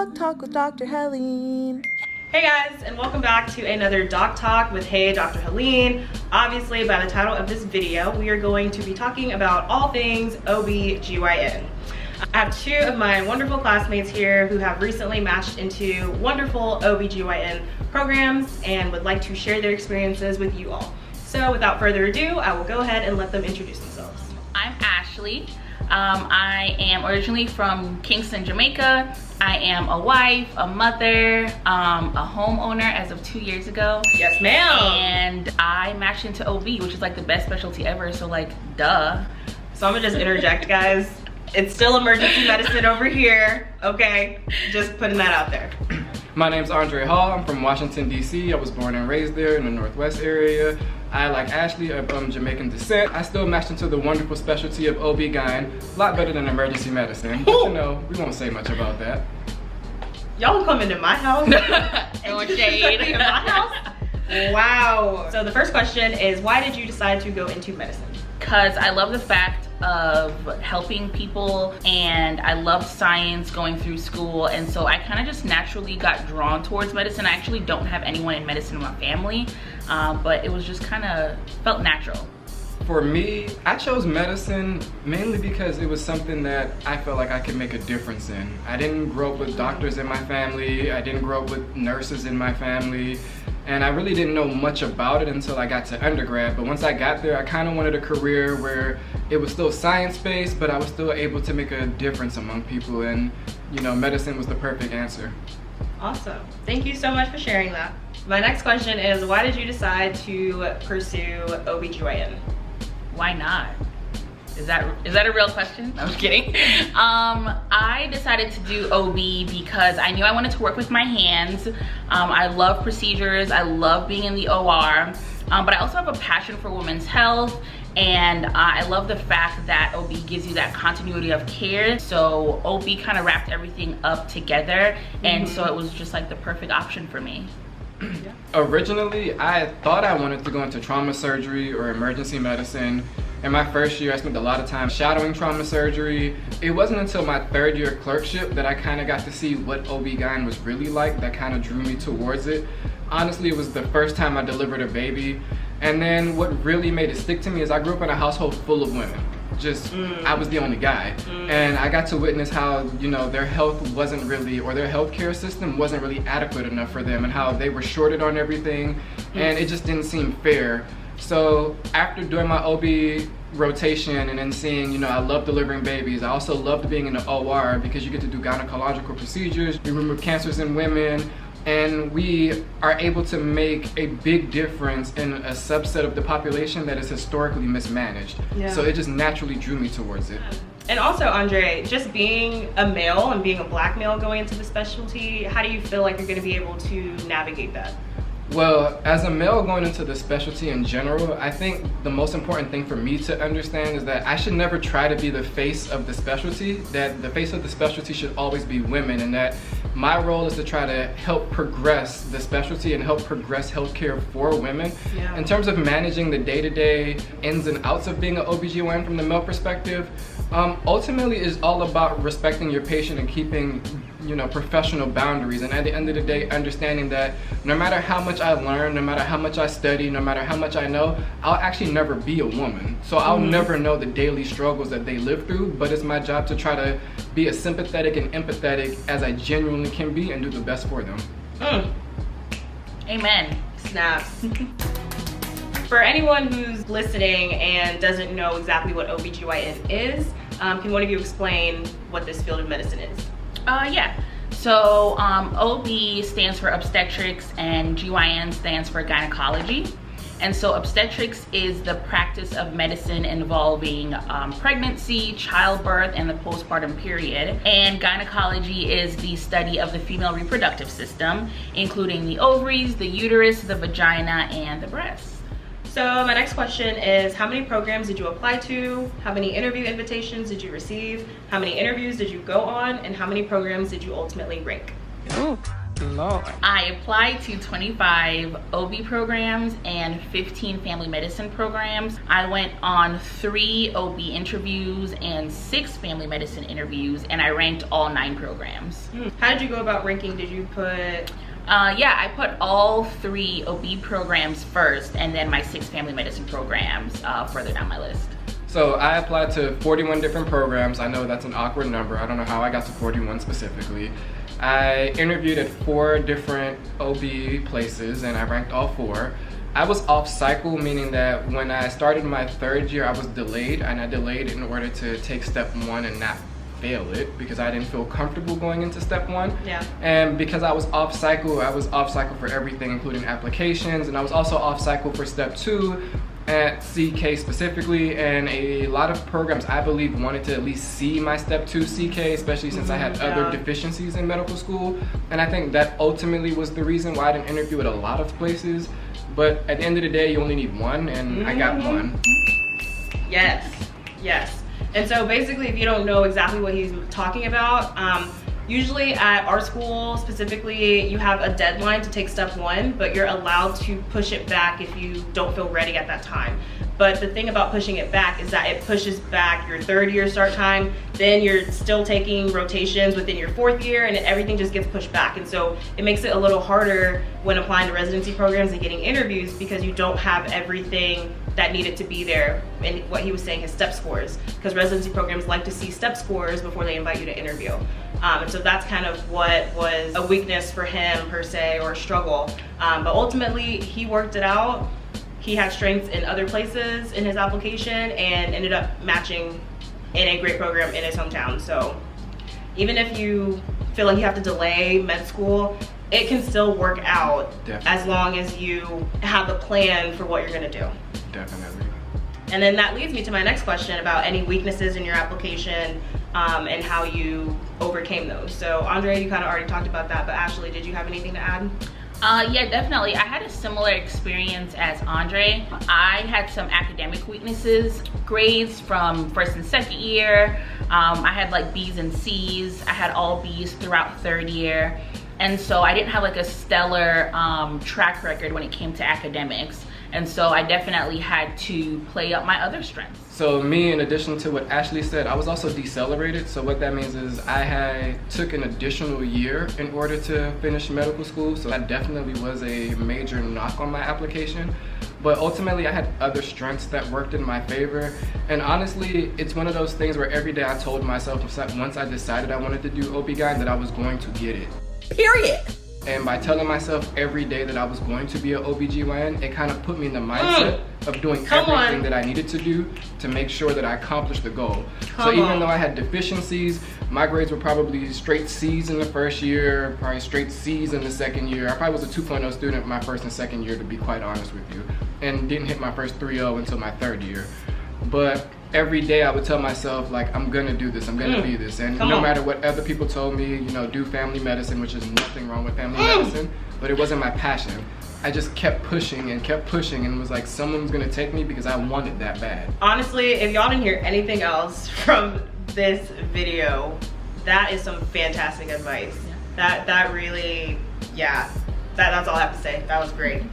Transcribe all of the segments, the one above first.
Doc Talk with Dr. Helene. Hey guys, and welcome back to another Doc Talk with Hey Dr. Helene. Obviously, by the title of this video, we are going to be talking about all things OB/GYN. I have two of my wonderful classmates here who have recently matched into wonderful OB/GYN programs and would like to share their experiences with you all. So without further ado, I will go ahead and let them introduce themselves. I'm Ashley. I am originally from Kingston, Jamaica. I am a wife, a mother, a homeowner as of 2 years ago. Yes, ma'am. And I matched into OB, which is like the best specialty ever, so like, duh. So I'm gonna just interject, guys. It's still emergency medicine over here, okay? Just putting that out there. My name's Andre Hall. I'm from Washington, D.C. I was born and raised there in the Northwest area. I, like Ashley, am of Jamaican descent. I still matched into the wonderful specialty of OB/GYN. A lot better than emergency medicine. But you know, we won't say much about that. Y'all come into my house? Throwing shade. In my house? Wow. So the first question is, why did you decide to go into medicine? Because I love the fact of helping people, and I loved science going through school, and so I kind of just naturally got drawn towards medicine. I actually don't have anyone in medicine in my family, but it was just kind of felt natural. For me, I chose medicine mainly because it was something that I felt like I could make a difference in. I didn't grow up with doctors in my family. I didn't grow up with nurses in my family. And I really didn't know much about it until I got to undergrad. But once I got there, I kind of wanted a career where it was still science-based, but I was still able to make a difference among people. And, you know, medicine was the perfect answer. Awesome. Thank you so much for sharing that. My next question is, why did you decide to pursue OB/GYN? Why not? Is that a real question? I'm just kidding. I decided to do OB because I knew I wanted to work with my hands. I love procedures. I love being in the OR. But I also have a passion for women's health, and I love the fact that OB gives you that continuity of care. So OB kind of wrapped everything up together, and so it was just like the perfect option for me. Yeah. Originally, I thought I wanted to go into trauma surgery or emergency medicine. In my first year, I spent a lot of time shadowing trauma surgery. It wasn't until my third year clerkship that I kind of got to see what OB/GYN was really like that kind of drew me towards it. Honestly, it was the first time I delivered a baby. And then what really made it stick to me is I grew up in a household full of women. I was the only guy. And I got to witness how, you know, their health wasn't really, or their healthcare system wasn't really adequate enough for them, and how they were shorted on everything, and it just didn't seem fair. So after doing my OB rotation and then seeing, you know, I love delivering babies. I also loved being in the OR because you get to do gynecological procedures, we remove cancers in women, and we are able to make a big difference in a subset of the population that is historically mismanaged. Yeah. So it just naturally drew me towards it. And also, Andre, just being a male and being a black male going into the specialty, how do you feel like you're going to be able to navigate that? Well, as a male going into the specialty in general, I think the most important thing for me to understand is that I should never try to be the face of the specialty, that the face of the specialty should always be women, and that my role is to try to help progress the specialty and help progress healthcare for women. Yeah. In terms of managing the day-to-day ins and outs of being an OB/GYN from the male perspective, ultimately is all about respecting your patient and keeping, you know, professional boundaries, and at the end of the day understanding that no matter how much I learn, no matter how much I study, no matter how much I know, I'll actually never be a woman. So I'll never know the daily struggles that they live through, but it's my job to try to be as sympathetic and empathetic as I genuinely can be and do the best for them. Amen. Snaps. For anyone who's listening and doesn't know exactly what OB/GYN is, can one of you explain what this field of medicine is? Yeah. So OB stands for obstetrics and GYN stands for gynecology. And so obstetrics is the practice of medicine involving pregnancy, childbirth, and the postpartum period. And gynecology is the study of the female reproductive system, including the ovaries, the uterus, the vagina, and the breasts. So my next question is, how many programs did you apply to? How many interview invitations did you receive? How many interviews did you go on? And how many programs did you ultimately rank? Ooh, Lord. I applied to 25 OB programs and 15 family medicine programs. I went on 3 OB interviews and 6 family medicine interviews, and I ranked all 9 programs. How did you go about ranking? Did you put... Yeah, I put all 3 OB programs first, and then my 6 family medicine programs further down my list. So I applied to 41 different programs. I know that's an awkward number. I don't know how I got to 41 specifically. I interviewed at 4 different OB places and I ranked all 4. I was off cycle, meaning that when I started my 3rd year, I was delayed, and I delayed in order to take step 1 and not fail it because I didn't feel comfortable going into step 1. Yeah. And because I was off cycle for everything, including applications, and I was also off cycle for step 2 at CK specifically, and a lot of programs I believe wanted to at least see my step 2 CK, especially since I had other deficiencies in medical school. And I think that ultimately was the reason why I didn't interview at a lot of places. But at the end of the day, you only need 1, and I got 1. Yes, yes. And so basically, if you don't know exactly what he's talking about, usually at our school specifically, you have a deadline to take step 1, but you're allowed to push it back if you don't feel ready at that time. But the thing about pushing it back is that it pushes back your 3rd year start time, then you're still taking rotations within your 4th year, and everything just gets pushed back. And so it makes it a little harder when applying to residency programs and getting interviews because you don't have everything that needed to be there. And what he was saying, his step scores, because residency programs like to see step scores before they invite you to interview. And so that's kind of what was a weakness for him per se, or a struggle. But ultimately he worked it out. He had strengths in other places in his application and ended up matching in a great program in his hometown. So even if you feel like you have to delay med school, it can still work out. Definitely. As long as you have a plan for what you're gonna do. Definitely. And then that leads me to my next question about any weaknesses in your application and how you overcame those. So Andre, you kind of already talked about that, but Ashley, did you have anything to add? Yeah, definitely. I had a similar experience as Andre. I had some academic weaknesses, grades from 1st and 2nd year. I had like B's and C's. I had all B's throughout 3rd year. And so I didn't have like a stellar track record when it came to academics. And so I definitely had to play up my other strengths. So me, in addition to what Ashley said, I was also decelerated. So what that means is I took an additional year in order to finish medical school. So that definitely was a major knock on my application. But ultimately I had other strengths that worked in my favor. And honestly, it's one of those things where every day I told myself once I decided I wanted to do OB-GYN that I was going to get it. Period. And by telling myself every day that I was going to be an OB-GYN, it kind of put me in the mindset of doing everything that I needed to do to make sure that I accomplished the goal. So even though I had deficiencies, my grades were probably straight C's in the 1st year, probably straight C's in the 2nd year. I probably was a 2.0 student my 1st and 2nd year, to be quite honest with you, and didn't hit my first 3.0 until my 3rd year. But every day I would tell myself, like, I'm gonna do this, I'm gonna be this. And no matter what other people told me, you know, do family medicine, which is nothing wrong with family medicine, but it wasn't my passion. I just kept pushing and was like, someone's gonna take me because I wanted that bad. Honestly, if y'all didn't hear anything else from this video, that is some fantastic advice. Yeah. That really, yeah, that's all I have to say. That was great.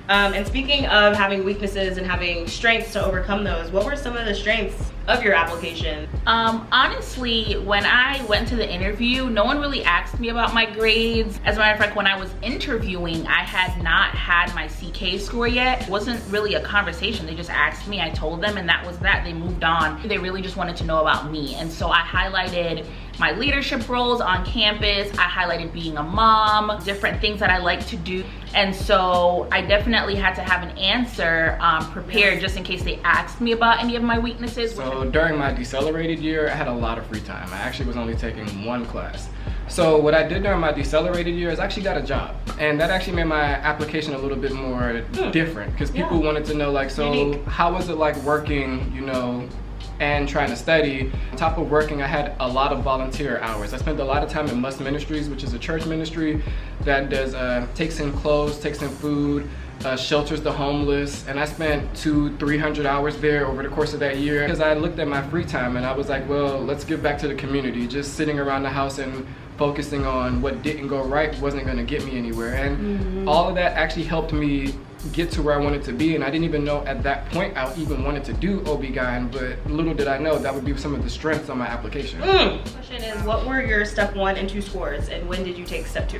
And speaking of having weaknesses and having strengths to overcome those, what were some of the strengths of your application? Honestly, when I went to the interview, no one really asked me about my grades. As a matter of fact, when I was interviewing, I had not had my CK score yet. It wasn't really a conversation. They just asked me, I told them, and that was that. They moved on. They really just wanted to know about me. And so I highlighted my leadership roles on campus. I highlighted being a mom, different things that I like to do. And so I definitely had to have an answer prepared just in case they asked me about any of my weaknesses. So during my decelerated year, I had a lot of free time. I actually was only taking 1 class. So what I did during my decelerated year is I actually got a job. And that actually made my application a little bit more different, because people wanted to know, like, so how was it like working, you know, and trying to study. On top of working, I had a lot of volunteer hours. I spent a lot of time in Must Ministries, which is a church ministry that does takes in clothes, takes in food, shelters the homeless, and I spent 200-300 hours there over the course of that year because I looked at my free time and I was like, well, let's give back to the community. Just sitting around the house and focusing on what didn't go right wasn't going to get me anywhere, and all of that actually helped me get to where I wanted to be. And I didn't even know at that point I even wanted to do OB-GYN, but little did I know that would be some of the strengths on my application. Question is, what were your step 1 and 2 scores, and when did you take step 2?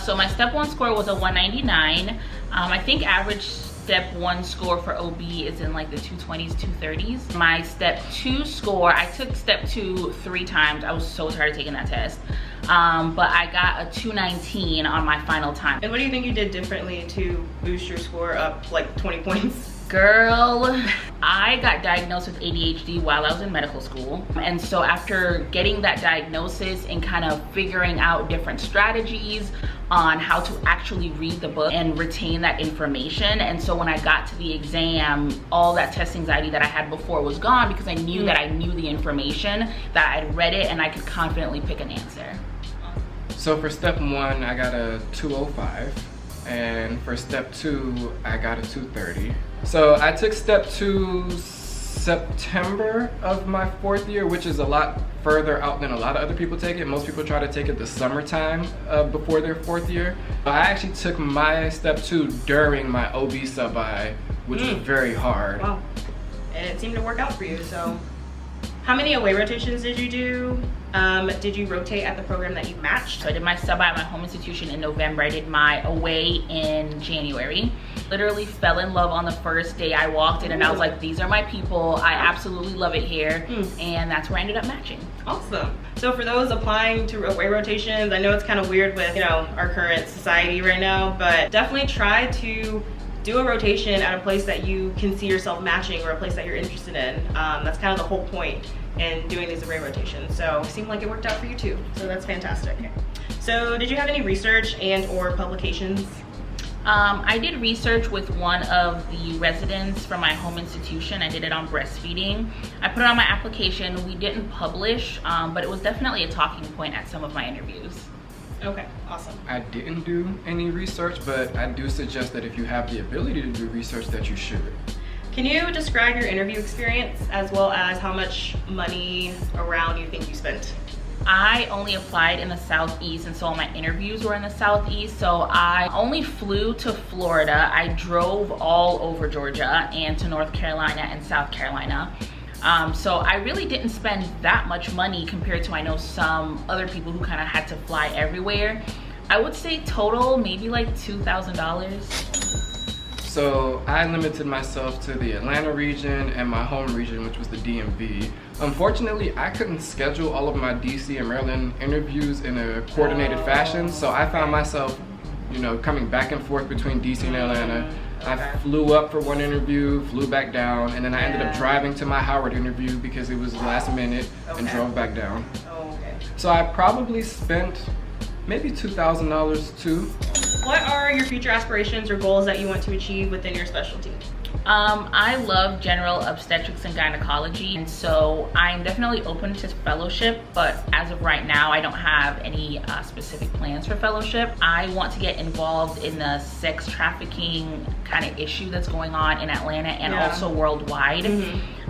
So my step 1 score was a 199. I think average step 1 score for OB is in like the 220s, 230s. My step 2 score, I took step 2 3 times. I was so tired of taking that test. But I got a 219 on my final time. And what do you think you did differently to boost your score up like 20 points? Girl, I got diagnosed with ADHD while I was in medical school. And so after getting that diagnosis and kind of figuring out different strategies on how to actually read the book and retain that information, and so when I got to the exam, all that test anxiety that I had before was gone because I knew that I knew the information, that I'd read it, and I could confidently pick an answer. So for step 1, I got a 205. And for step 2, I got a 230. So I took step 2 September of my 4th year, which is a lot further out than a lot of other people take it. Most people try to take it the summertime before their 4th year. I actually took my step 2 during my OB sub-I, which was very hard. Wow. And it seemed to work out for you, so. How many away rotations did you do? Did you rotate at the program that you matched? So I did my sub-I at my home institution in November. I did my away in January. Literally fell in love on the first day I walked in, and I was like, these are my people. I absolutely love it here. And that's where I ended up matching. Awesome. So for those applying to away rotations, I know it's kind of weird with, you know, our current society right now, but definitely try to do a rotation at a place that you can see yourself matching, or a place that you're interested in. That's kind of the whole point in doing these array rotations. So it seemed like it worked out for you too. So that's fantastic. So did you have any research and or publications? I did research with one of the residents from my home institution. I did it on breastfeeding. I put it on my application. We didn't publish, but it was definitely a talking point at some of my interviews. Okay, awesome. I didn't do any research, but I do suggest that if you have the ability to do research, that you should. Can you describe your interview experience as well as how much money around you think you spent? I only applied in the Southeast, and so all my interviews were in the Southeast. So I only flew to Florida. I drove all over Georgia and to North Carolina and South Carolina. So I really didn't spend that much money compared to, I know, some other people who kind of had to fly everywhere. I would say total maybe like $2,000. So I limited myself to the Atlanta region and my home region, which was the DMV. Unfortunately, I couldn't schedule all of my DC and Maryland interviews in a coordinated fashion, so I found myself, you know, coming back and forth between DC and Atlanta. I flew up for one interview, flew back down, and then I ended up driving to my Howard interview because it was last minute and drove back down. So I probably spent maybe $2,000 too. What are your future aspirations or goals that you want to achieve within your specialty? I love general obstetrics and gynecology, and so I'm definitely open to fellowship, but as of right now, I don't have any specific plans for fellowship. I want to get involved in the sex trafficking kind of issue that's going on in Atlanta and also worldwide.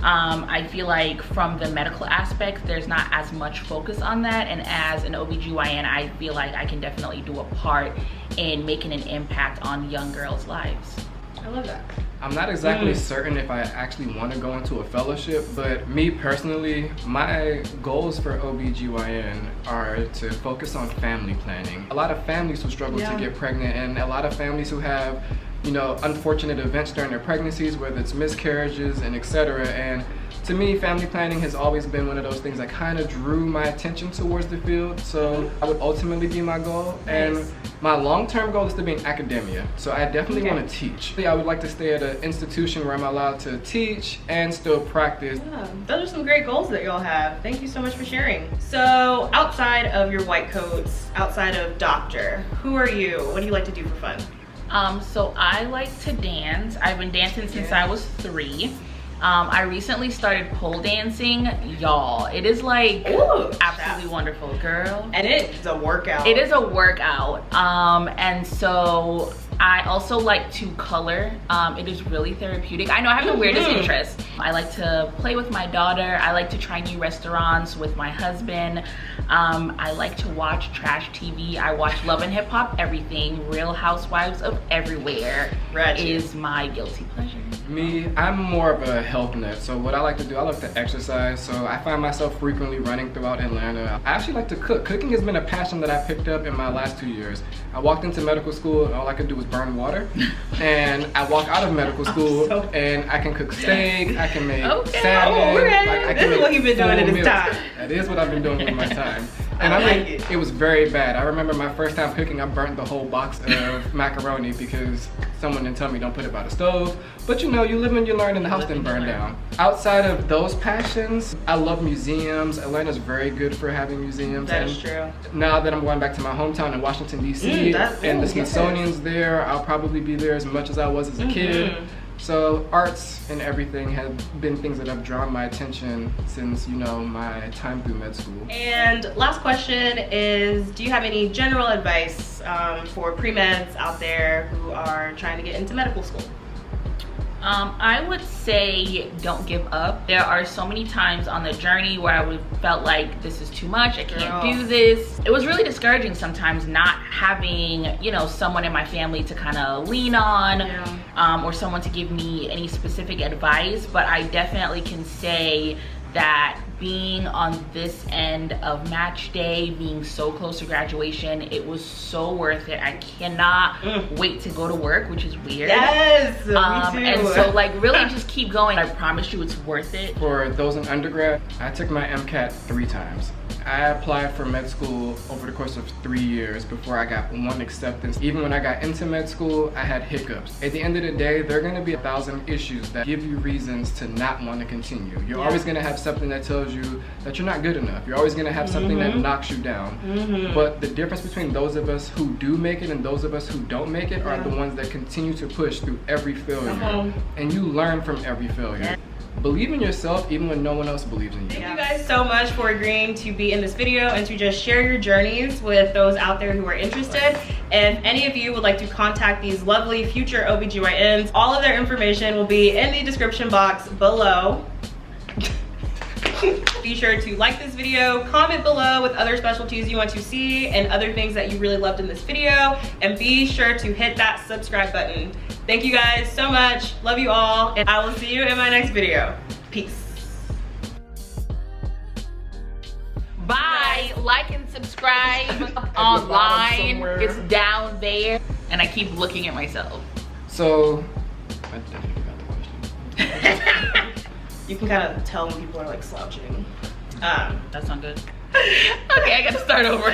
I feel like from the medical aspect, there's not as much focus on that, and as an OBGYN, I feel like I can definitely do a part in making an impact on young girls' lives. I love that. I'm not exactly certain if I actually want to go into a fellowship, but me personally, my goals for OBGYN are to focus on family planning. A lot of families who struggle to get pregnant, and a lot of families who have, you know, unfortunate events during their pregnancies, whether it's miscarriages and etc. And to me, family planning has always been one of those things that kind of drew my attention towards the field. So that would ultimately be my goal. And my long-term goal is to be in academia. So I definitely want to teach. I would like to stay at an institution where I'm allowed to teach and still practice. Yeah, those are some great goals that y'all have. Thank you so much for sharing. So outside of your white coats, outside of doctor, who are you? What do you like to do for fun? So I like to dance. I've been dancing since I was 3. I recently started pole dancing. Y'all, it is like absolutely wonderful, girl. And it's a workout. It is a workout. And so I also like to color. It is really therapeutic. I know I have the weirdest interest. I like to play with my daughter. I like to try new restaurants with my husband. I like to watch trash TV. I watch Love and Hip Hop Everything. Real Housewives of Everywhere is my guilty pleasure. Me, I'm more of a health nut. So what I like to do, I like to exercise. So I find myself frequently running throughout Atlanta. I actually like to cook. Cooking has been a passion that I picked up in my last 2 years. I walked into medical school and all I could do was burn water. And I walk out of medical school and I can cook steak, I can make salmon. Like, this is what you've been doing in this time. That is what I've been doing with my time. And I mean, it was very bad. I remember my first time cooking, I burnt the whole box of macaroni because someone didn't tell me don't put it by the stove. But you know, you live and you learn, and the house didn't burn down. Outside of those passions, I love museums. Atlanta's very good for having museums. That is true. Now that I'm going back to my hometown in Washington, D.C., and the Smithsonian's there, I'll probably be there as much as I was as a kid. So arts and everything have been things that have drawn my attention since, you know, my time through med school. And last question is, do you have any general advice for pre-meds out there who are trying to get into medical school? I would say don't give up. There are so many times on the journey where I felt like this is too much, I can't do this. It was really discouraging sometimes not having, you know, someone in my family to kind of lean on, or someone to give me any specific advice. But I definitely can say that being on this end of match day, being so close to graduation, it was so worth it. I cannot wait to go to work, which is weird. Yes, me too. And so like really just keep going. I promise you it's worth it. For those in undergrad, I took my MCAT 3 times. I applied for med school over the course of 3 years before I got one acceptance. Even when I got into med school, I had hiccups. At the end of the day, there are gonna be 1,000 issues that give you reasons to not want to continue. You're always gonna have something that tells you that you're not good enough. You're always gonna have something that knocks you down. But the difference between those of us who do make it and those of us who don't make it are the ones that continue to push through every failure. And you learn from every failure. Believe in yourself even when no one else believes in you. Thank you guys so much for agreeing to be in this video and to just share your journeys with those out there who are interested. If any of you would like to contact these lovely future OBGYNs, all of their information will be in the description box below. Be sure to like this video, comment below with other specialties you want to see and other things that you really loved in this video, and be sure to hit that subscribe button. Thank you guys so much. Love you all, and I will see you in my next video. Peace. Bye. Like and subscribe online. It's down there. And I keep looking at myself. So, I definitely forgot the question. You can kind of tell when people are like slouching. That's not good. Okay, I gotta start over.